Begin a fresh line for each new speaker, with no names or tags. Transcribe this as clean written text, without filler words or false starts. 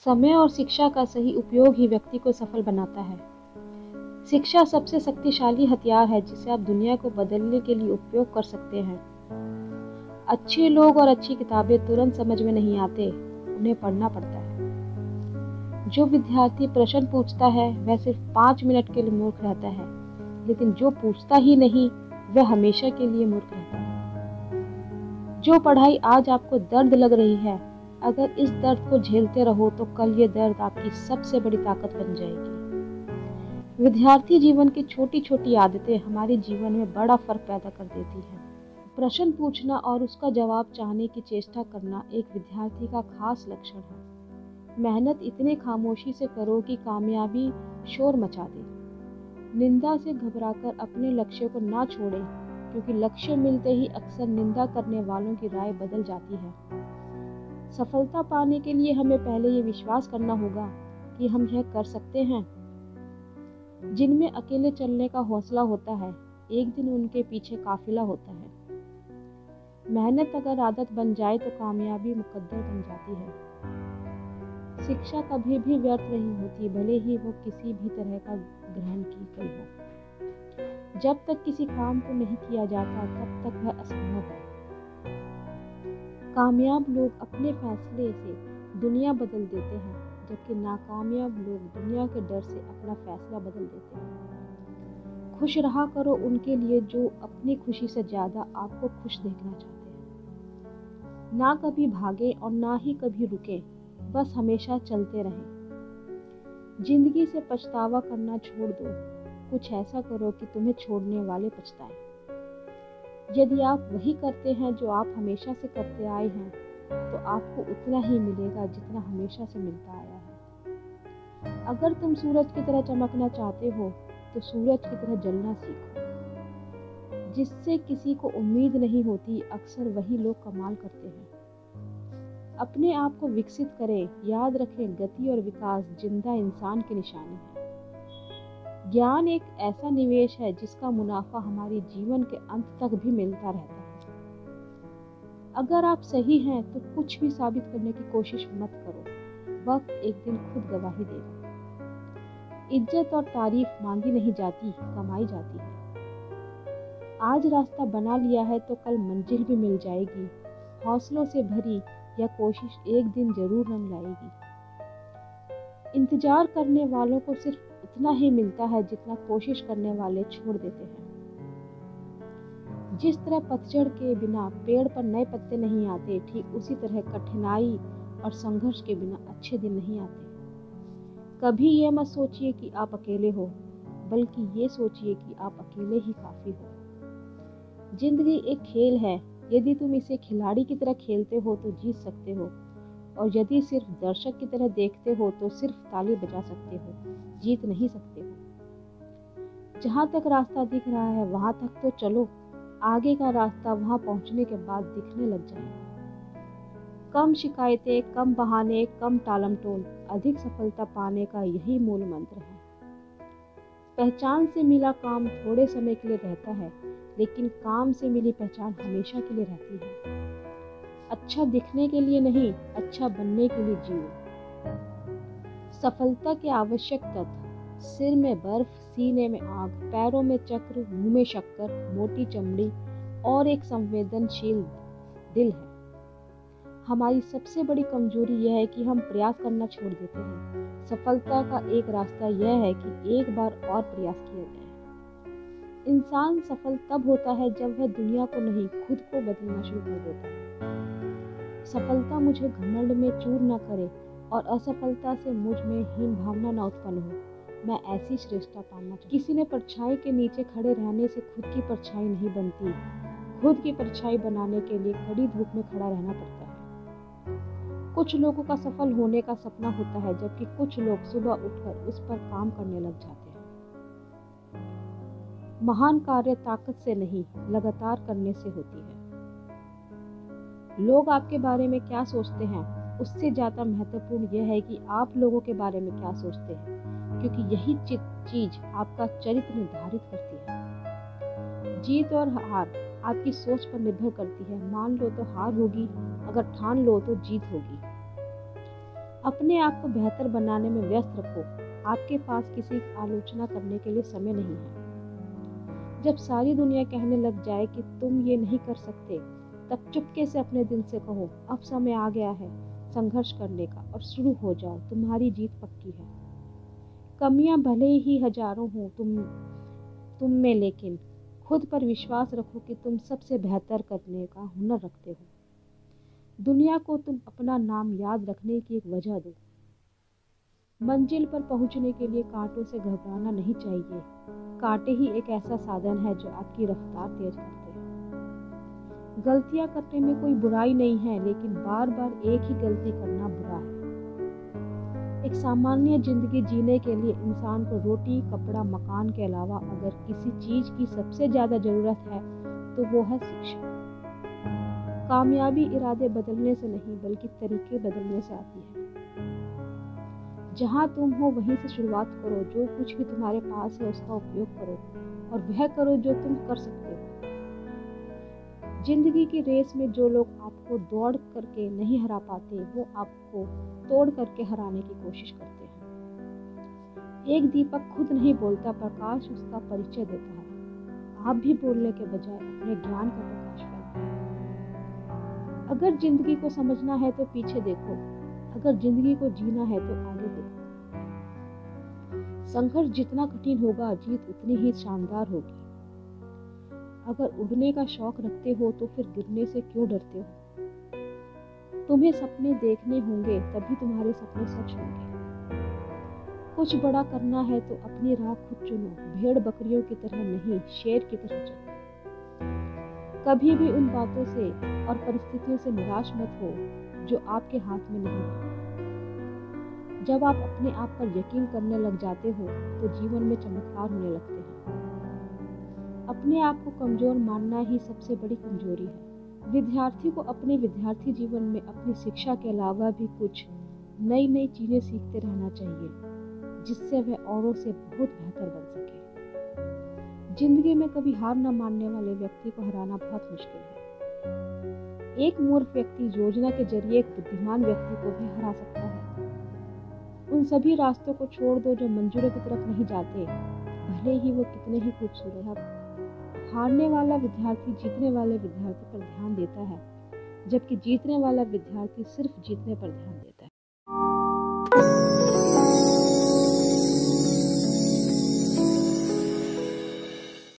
समय और शिक्षा का सही उपयोग ही व्यक्ति को सफल बनाता है। शिक्षा सबसे शक्तिशाली हथियार है जिसे आप दुनिया को बदलने के लिए उपयोग कर सकते हैं। अच्छे लोग और अच्छी किताबें तुरंत समझ में नहीं आते, उन्हें पढ़ना पड़ता है। जो विद्यार्थी प्रश्न पूछता है वह सिर्फ 5 मिनट के लिए मूर्ख रहता है, लेकिन जो पूछता ही नहीं वह हमेशा के लिए मूर्ख रहता है। जो पढ़ाई आज आपको दर्द लग रही है, अगर इस दर्द को झेलते रहो तो कल ये दर्द आपकी सबसे बड़ी ताकत बन जाएगी। विद्यार्थी जीवन की छोटी छोटी आदतें हमारे जीवन में बड़ा फर्क पैदा कर देती हैं। प्रश्न पूछना और उसका जवाब चाहने की चेष्टा करना एक विद्यार्थी का खास लक्षण है। मेहनत इतने खामोशी से करो कि कामयाबी शोर मचा दे। निंदा से घबराकर अपने लक्ष्य को ना छोड़े, क्योंकि लक्ष्य मिलते ही अक्सर निंदा करने वालों की राय बदल जाती है। सफलता पाने के लिए हमें पहले ये विश्वास करना होगा कि हम यह कर सकते हैं। जिनमें अकेले चलने का हौसला होता है, एक दिन उनके पीछे काफिला होता है। मेहनत अगर आदत बन जाए तो कामयाबी मुकद्दर बन जाती है। शिक्षा कभी भी व्यर्थ नहीं होती, भले ही वो किसी भी तरह का ग्रहण की गई हो। जब तक किसी काम को नहीं किया जाता तब तक वह असंभव है। कामयाब लोग अपने फैसले से दुनिया बदल देते हैं, जबकि नाकामयाब लोग दुनिया के डर से अपना फैसला बदल देते हैं। खुश रहा करो उनके लिए जो अपनी खुशी से ज्यादा आपको खुश देखना चाहते हैं। ना कभी भागे और ना ही कभी रुके, बस हमेशा चलते रहें। जिंदगी से पछतावा करना छोड़ दो, कुछ ऐसा करो कि तुम्हें छोड़ने वाले पछताएं। यदि आप वही करते हैं जो आप हमेशा से करते आए हैं, तो आपको उतना ही मिलेगा जितना हमेशा से मिलता आया है। अगर तुम सूरज की तरह चमकना चाहते हो तो सूरज की तरह जलना सीखो। जिससे किसी को उम्मीद नहीं होती, अक्सर वही लोग कमाल करते हैं। अपने आप को विकसित करें। याद रखें, गति और विकास जिंदा इंसान की निशानी है। ज्ञान एक ऐसा निवेश है जिसका मुनाफा हमारे जीवन के अंत तक भी मिलता रहता है। अगर आप सही हैं तो कुछ भी साबित करने की कोशिश मत करो, वक्त एक दिन खुद गवाही देगा। इज्जत और तारीफ मांगी नहीं जाती, कमाई जाती है। आज रास्ता बना लिया है तो कल मंजिल भी मिल जाएगी। हौसलों से भरी यह कोशिश एक दिन जरूर रंग लाएगी। इंतजार करने वालों को सिर्फ उतना ही मिलता है जितना कोशिश करने वाले छोड़ देते हैं। जिस तरह पतझड़ के बिना पेड़ पर नए पत्ते नहीं आते, ठीक उसी तरह कठिनाई और संघर्ष के बिना अच्छे दिन नहीं आते। कभी ये मत सोचिए कि आप अकेले हो, बल्कि ये सोचिए कि आप अकेले ही काफी हो। जिंदगी एक खेल है, यदि तुम इसे खिलाड़ी की तरह खेलते हो तो जीत सकते हो, और यदि सिर्फ दर्शक की तरह देखते हो तो सिर्फ ताली बजा सकते हो, जीत नहीं सकते हो। जहां तक रास्ता दिख रहा है वहां तक तो चलो, आगे का रास्ता वहां पहुंचने के बाद दिखने लग जाएगा। कम शिकायतें, कम बहाने, कम टालमटोल, अधिक सफलता पाने का यही मूल मंत्र है। पहचान से मिला काम थोड़े समय के लिए रहता है, लेकिन काम से मिली पहचान हमेशा के लिए रहती है। अच्छा दिखने के लिए नहीं, अच्छा बनने के लिए जियो। सफलता के आवश्यक तत्व: सिर में बर्फ, सीने में आग, पैरों में चक्र, मुंह में शक्कर, मोटी चमड़ी और एक संवेदनशील दिल है। हमारी सबसे बड़ी कमजोरी यह है कि हम प्रयास करना छोड़ देते हैं। सफलता का एक रास्ता यह है कि एक बार और प्रयास किया जाए। इंसान सफल तब होता है जब वह दुनिया को नहीं, खुद को बदलना शुरू कर देता है। सफलता मुझे घमंड में चूर न करे और असफलता से मुझ में हीन भावना न उत्पन्न हो। मैं ऐसी श्रेष्ठता पाना चाहती हूँ। किसी ने परछाई के नीचे खड़े रहने से खुद की परछाई नहीं बनती। खुद की परछाई बनाने के लिए कड़ी धूप में खड़ा रहना पड़ता है। कुछ लोगों का सफल होने का सपना होता है, जबकि कुछ लोग सुबह उठकर उस पर काम करने लग जाते हैं। महान कार्य ताकत से नहीं, लगातार करने से होती है। लोग आपके बारे में क्या सोचते हैं, उससे ज्यादा महत्वपूर्ण यह है कि आप लोगों के बारे में क्या सोचते हैं, क्योंकि यही चीज आपका चरित्र निर्धारित करती है। जीत और हार आपकी सोच पर निर्भर करती है। मान लो तो हार होगी, अगर ठान लो तो जीत होगी। अपने आप को बेहतर बनाने में व्यस्त रखो। आपके पास किसी की आलोचना करने के लिए समय नहीं है। जब सारी दुनिया कहने लग जाए कि तुम ये नहीं कर सकते, तब चुपके से अपने दिल से कहो, अब समय आ गया है संघर्ष करने का, और शुरू हो जाओ, तुम्हारी जीत पक्की है। कमियां भले ही हजारों हो तुम में, लेकिन खुद पर विश्वास रखो कि तुम सबसे बेहतर करने का हुनर रखते हो। दुनिया को तुम अपना नाम याद रखने की एक वजह दो। मंजिल पर पहुंचने के लिए कांटों से घबराना नहीं चाहिए। कांटे ही एक ऐसा साधन है जो आपकी रफ्तार तेज करते हैं। गलतियां करने में कोई बुराई नहीं है, लेकिन बार बार एक ही गलती करना बुरा है। एक सामान्य जिंदगी जीने के लिए इंसान को रोटी, कपड़ा, मकान के अलावा अगर किसी चीज की सबसे ज्यादा जरूरत है तो वो है शिक्षा। कामयाबी इरादे बदलने से नहीं, बल्कि तरीके बदलने से आती है। जहां तुम हो वहीं से शुरुआत करो। जो कुछ भी तुम्हारे पास है उसका उपयोग करो, और वह करो जो तुम कर सकते हो। जिंदगी की रेस में जो लोग आपको दौड़ करके नहीं हरा पाते, वो आपको तोड़ करके हराने की कोशिश करते हैं। एक दीपक खुद नहीं बोलता, प्रकाश उसका परिचय देता है। आप भी बोलने के बजाय अपने ज्ञान का प्रकाश फैलाएं। अगर जिंदगी को समझना है तो पीछे देखो, अगर जिंदगी को जीना है तो आगे देखो। संघर्ष जितना कठिन होगा, जीत उतनी ही शानदार होगी। अगर उड़ने का शौक रखते हो तो फिर गिरने से क्यों डरते हो? तुम्हें सपने देखने होंगे, तभी तुम्हारे सपने सच होंगे। कुछ बड़ा करना है तो अपनी राह खुद चुनो। भेड़ बकरियों की तरह नहीं, शेर की तरह चलो। कभी भी उन बातों से और परिस्थितियों से निराश मत हो जो आपके हाथ में नहीं है। जब आप अपने आप पर यकीन करने लग जाते हो तो जीवन में चमत्कार होने लगते हैं। अपने आप को कमजोर मानना ही सबसे बड़ी कमजोरी है। विद्यार्थी को अपने विद्यार्थी जीवन में अपनी शिक्षा के अलावा भी कुछ नई नई चीजें सीखते रहना चाहिए, जिससे वह औरों से बहुत बेहतर बन सके। जिंदगी में कभी हार न मानने वाले व्यक्ति को हराना बहुत मुश्किल है। एक मूर्ख व्यक्ति योजना के जरिए एक बुद्धिमान व्यक्ति को भी हरा सकता है। उन सभी रास्तों को छोड़ दो जो मंजिलों की तरफ नहीं जाते, भले ही वो कितने ही खूबसूरत हैं। हारने वाला विद्यार्थी जीतने वाले विद्यार्थी पर ध्यान देता है, जबकि जीतने वाला विद्यार्थी सिर्फ जीतने पर ध्यान देता है।